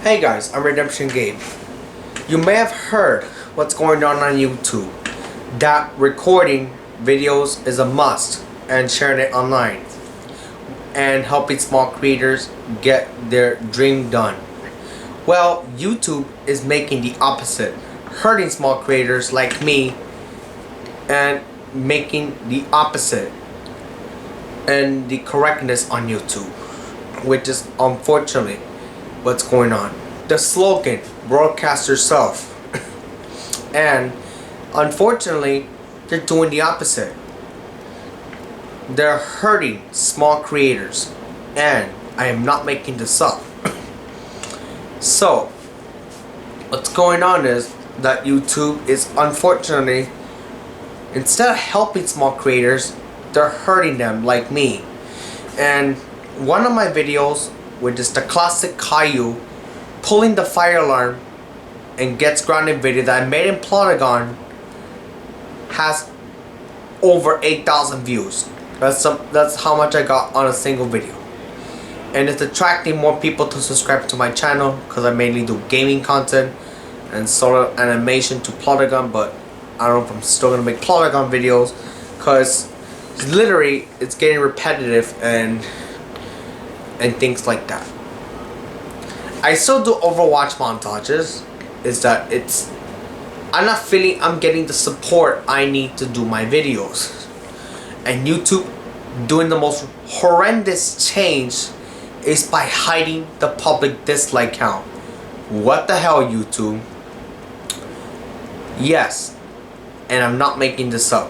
Hey guys, I'm RedemptionGabe. You may have heard what's going on YouTube. That recording videos is a must and sharing it online. And helping small creators get their dream done. Well, YouTube is making the opposite. Hurting small creators like me and making the opposite. And the correctness on YouTube. Which is unfortunately what's going on. The slogan, broadcast yourself. And unfortunately, they're doing the opposite. They're hurting small creators. And I am not making this up. So, what's going on is that YouTube is unfortunately, instead of helping small creators, they're hurting them like me. And one of my videos, which is the classic Caillou pulling the fire alarm and gets grounded video that I made in Polygon, has over 8,000 views. That's how much I got on a single video. And it's attracting more people to subscribe to my channel because I mainly do gaming content and sort of animation to Polygon, but I don't know if I'm still gonna make Polygon videos because literally it's getting repetitive and things like that. I still do Overwatch montages. Is that I'm not feeling I'm getting the support I need to do my videos. And YouTube doing the most horrendous change is by hiding the public dislike count. What the hell, YouTube? Yes, and I'm not making this up.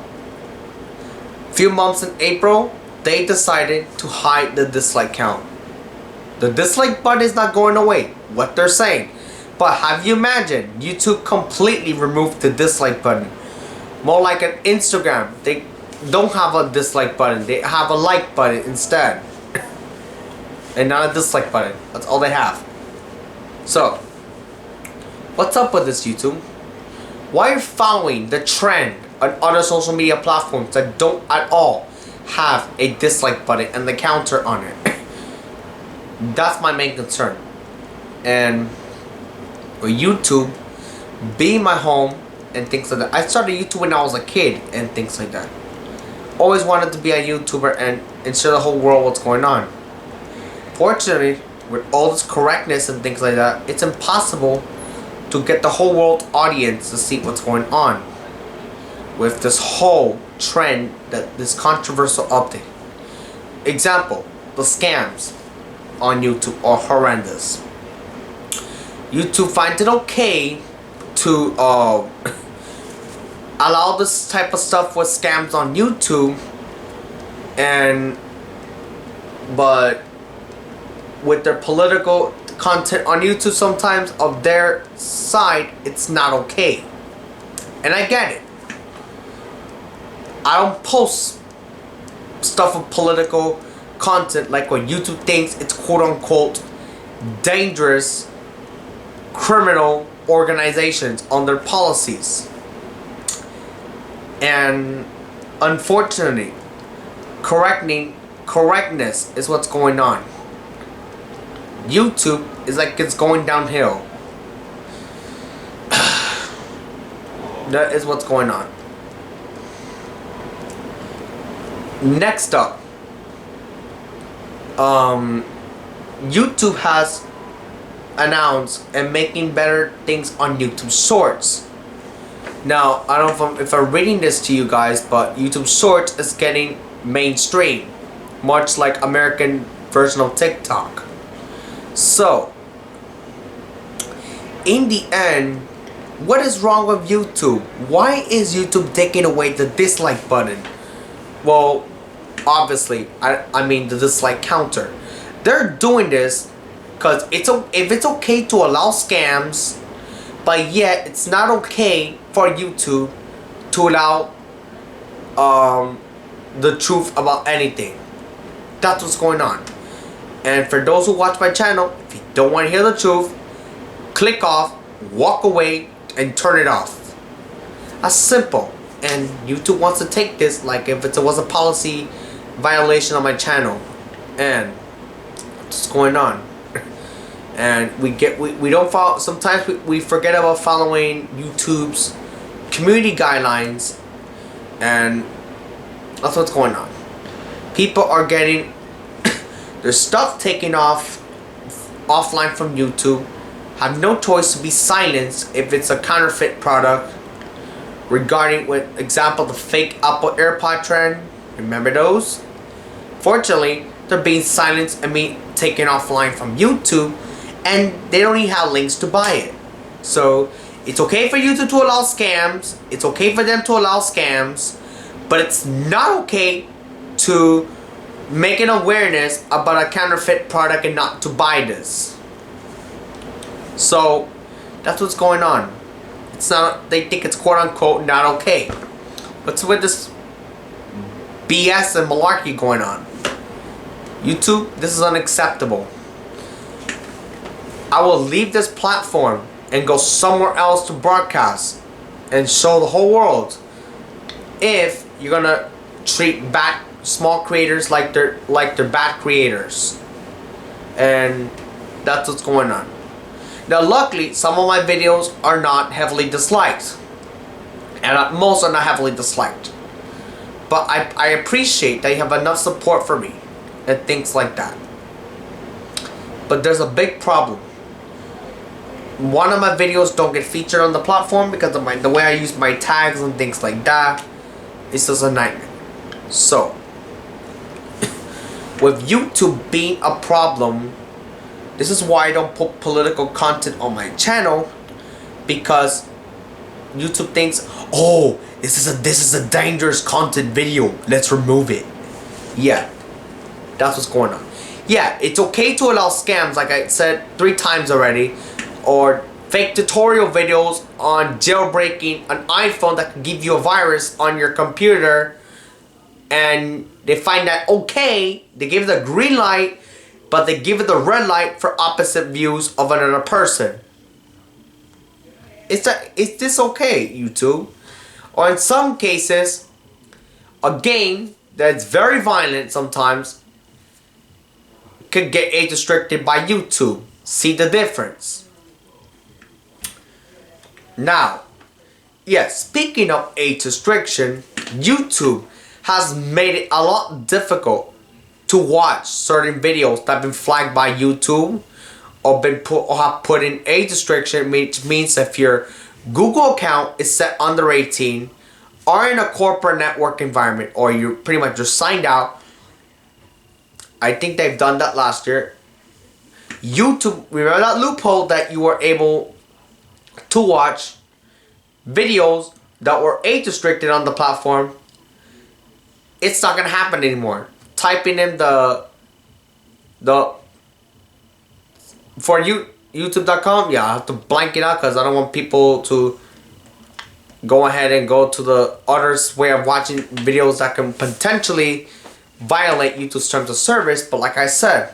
Few months in April, they decided to hide the dislike count. The dislike button is not going away, what they're saying. But have you imagined, YouTube completely removed the dislike button. More like an Instagram, they don't have a dislike button, they have a like button instead. And not a dislike button, that's all they have. So, what's up with this, YouTube? Why are you following the trend on other social media platforms that don't at all have a dislike button and the counter on it? That's my main concern. And with YouTube being my home and things like that. I started YouTube when I was a kid and things like that. Always wanted to be a YouTuber and show the whole world what's going on. Fortunately, with all this correctness and things like that, it's impossible to get the whole world audience to see what's going on with this whole trend, that this controversial update. Example, the scams on YouTube are horrendous. YouTube finds it okay to allow this type of stuff with scams on YouTube, but with their political content on YouTube sometimes of their side, it's not okay. And I get it. I don't post stuff of political content like what YouTube thinks it's quote unquote dangerous criminal organizations on their policies. And unfortunately, correctness is what's going on. YouTube is like it's going downhill. That is what's going on. Next up, YouTube has announced and making better things on YouTube Shorts. Now, I don't know if I'm reading this to you guys, but YouTube Shorts is getting mainstream, much like American version of TikTok. So, in the end, what is wrong with YouTube? Why is YouTube taking away the dislike button? Well, obviously, I mean the dislike counter. They're doing this because if it's okay to allow scams, but yet it's not okay for YouTube to allow the truth about anything. That's what's going on. And for those who watch my channel, if you don't want to hear the truth, click off, walk away, and turn it off. That's simple. And YouTube wants to take this like if it was a policy violation on my channel. And what's going on? and we don't follow. Sometimes we forget about following YouTube's community guidelines, and that's what's going on. People are getting their stuff taken offline from YouTube, have no choice to be silenced if it's a counterfeit product. Regarding, with example, the fake Apple AirPod trend, remember those? Fortunately, they're being silenced and being taken offline from YouTube, and they don't even have links to buy it. So it's okay for YouTube to allow scams. It's okay for them to allow scams, but it's not okay to make an awareness about a counterfeit product and not to buy this. So that's what's going on. It's not, they think it's quote unquote not okay. What's with this BS and malarkey going on? YouTube, this is unacceptable. I will leave this platform and go somewhere else to broadcast and show the whole world if you're gonna treat bad small creators like they're bad creators. And that's what's going on. Now luckily, some of my videos are not heavily disliked, and most are not heavily disliked, but I appreciate that you have enough support for me and things like that. But there's a big problem. One of my videos don't get featured on the platform because of the way I use my tags and things like that. It's just a nightmare. So with YouTube being a problem, this is why I don't put political content on my channel, because YouTube thinks, oh, this is a dangerous content video, let's remove it. Yeah, that's what's going on. Yeah, it's okay to allow scams, like I said 3 times already, or fake tutorial videos on jailbreaking an iPhone that can give you a virus on your computer, and they find that okay, they give it a green light, but they give it the red light for opposite views of another person. Is this okay, YouTube? Or in some cases, a game that's very violent sometimes could get age restricted by YouTube. See the difference? Now, yes, speaking of age restriction, YouTube has made it a lot difficult to watch certain videos that have been flagged by YouTube or have put in age restriction, which means if your Google account is set under 18 or in a corporate network environment, or you're pretty much just signed out. I think they've done that last year. YouTube, remember that loophole that you were able to watch videos that were age restricted on the platform? It's not gonna happen anymore. Typing in the for YouTube.com, yeah, I have to blank it out because I don't want people to go ahead and go to the other way of watching videos that can potentially violate YouTube's terms of service. But like I said,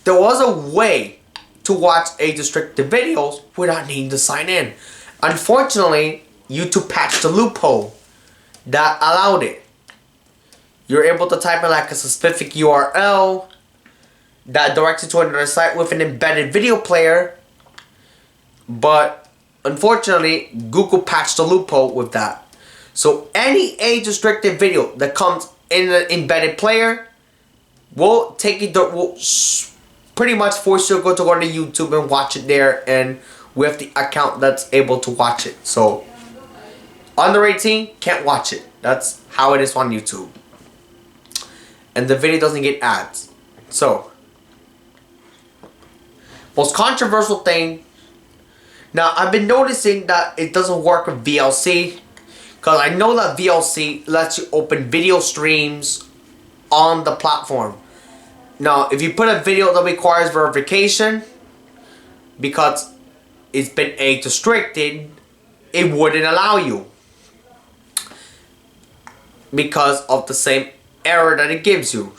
there was a way to watch age restricted videos without needing to sign in. Unfortunately, YouTube patched the loophole that allowed it. You're able to type in like a specific URL that directs you to another site with an embedded video player, but unfortunately Google patched the loophole with that. So any age restricted video that comes in an embedded player will take you will pretty much force you to go to YouTube and watch it there, and with the account that's able to watch it. So under 18 can't watch it. That's how it is on YouTube. And the video doesn't get ads. So, most controversial thing. Now, I've been noticing that it doesn't work with VLC, because I know that VLC lets you open video streams on the platform. Now, if you put a video that requires verification, because it's been age restricted, it wouldn't allow you, because of the same error that it gives you.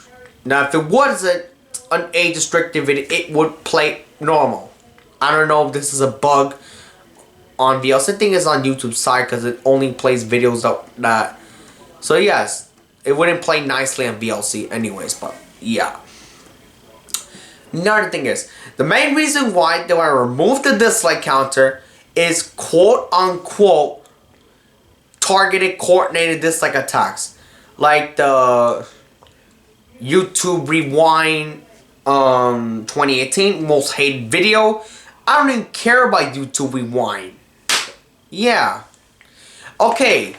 Now if it wasn't an age restricted video, it would play normal. I don't know if this is a bug on VLC. I think it's on YouTube's side because it only plays videos that so yes, it wouldn't play nicely on VLC anyways. But yeah, another thing is, The main reason why they want to remove the dislike counter is quote unquote targeted coordinated dislike attacks. Like the YouTube Rewind 2018 most hated video. I don't even care about YouTube Rewind. Yeah. Okay.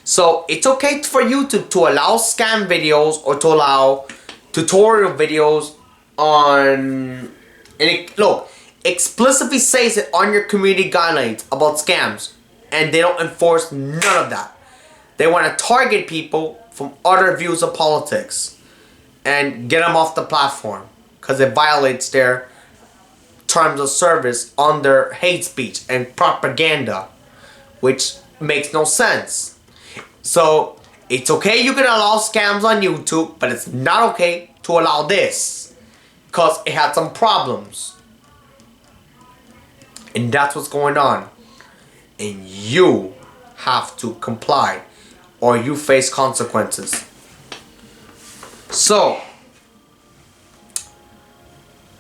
So it's okay for YouTube to allow scam videos or to allow tutorial videos on, and look, explicitly says it on your community guidelines about scams, and they don't enforce none of that. They want to target people from other views of politics and get them off the platform because it violates their terms of service under hate speech and propaganda, which makes no sense. So it's okay you can allow scams on YouTube, but it's not okay to allow this because it had some problems. And that's what's going on. And you have to comply or you face consequences. So,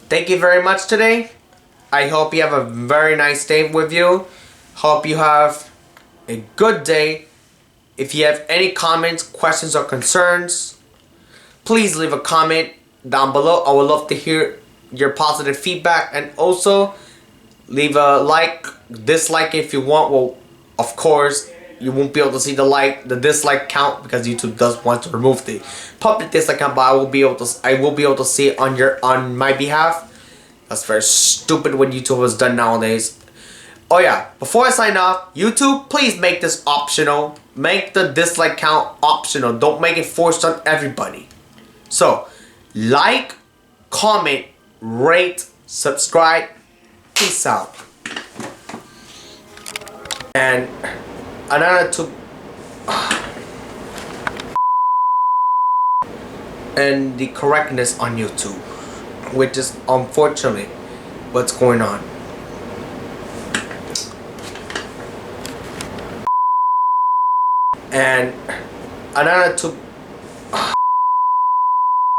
thank you very much today. I hope you have a very nice day with you. Hope you have a good day. If you have any comments, questions, or concerns, please leave a comment down below. I would love to hear your positive feedback, and also leave a like, dislike if you want. Well, of course, you won't be able to see the dislike count because YouTube does want to remove the public dislike count, but I will be able to see it on my behalf. That's very stupid what YouTube has done nowadays. Oh yeah, before I sign off, YouTube, please make this optional. Make the dislike count optional. Don't make it forced on everybody. So, like, comment, rate, subscribe. Peace out. And another two. And the correctness on YouTube, which is unfortunately what's going on. And another two.